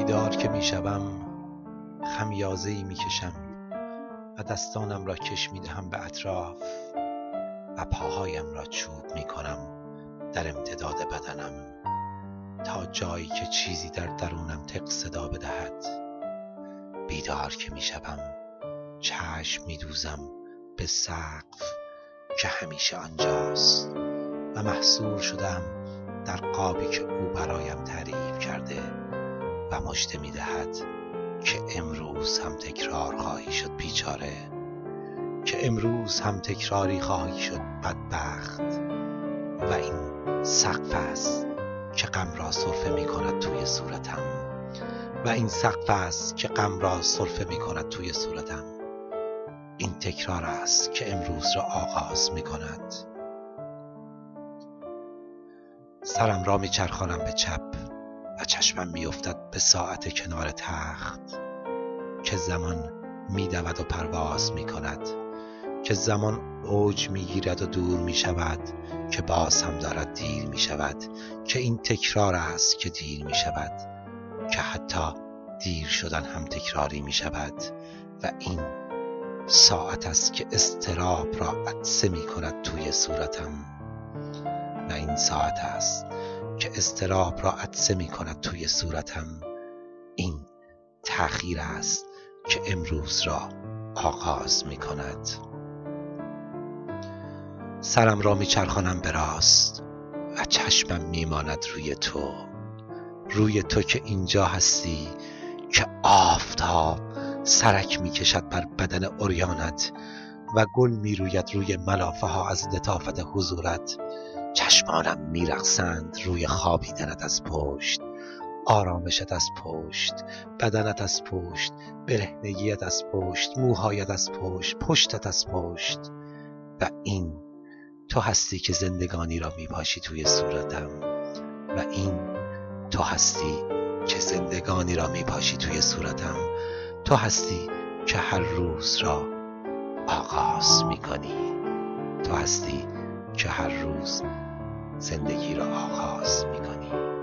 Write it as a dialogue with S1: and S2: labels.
S1: بیدار که می شوم خمیازه‌ای می کشم و دستانم را کش می دهم به اطراف و پاهایم را چوب می کنم در امتداد بدنم تا جایی که چیزی در درونم تق صدا بدهد. بیدار که می شوم چشم می دوزم به سقف که همیشه آنجاست و محصور شدم در قابی که او برایم تعریف کرده و مژده می دهد که امروز هم تکرار خواهی شد بیچاره، که امروز هم تکراری خواهی شد بدبخت. و این سقف است که غم را سرفه می کند توی صورتم، و این سقف است که غم را سرفه می کند توی صورتم. این تکرار است که امروز را آغاز می کند. سرم را می چرخانم به چپ و چشمم می افتد به ساعت کنار تخت که زمان می دود و پرواز می کند، که زمان اوج می گیرد و دور می شود، که باز هم دارد دیر می شود، که این تکرار است که دیر می شود، که حتی دیر شدن هم تکراری می شود. و این ساعت است که اضطراب را عطسه می کند توی صورتم، و این ساعت است که اضطراب را عطسه می کند توی صورتم. این تأخیر است که امروز را آغاز می کند. سرم را می چرخانم به راست و چشمم می ماند روی تو که اینجا هستی، که آفتاب سرک می کشد بر بدن عریانت و گل می روید روی ملافه ها از لطافت حضورت. چشمانم می رقصند روی خوابیدنت از پشت، آرامشت از پشت، بدنت از پشت، برهنگیت از پشت، موهایت از پشت، پشتت از پشت. و این تو هستی که زندگانی را می پاشی توی صورتم، و این تو هستی که زندگانی را می پاشی توی صورتم. تو هستی که هر روز را آغاز می کنی. تو هستی که هر روز زندگی را آغاز می کنی.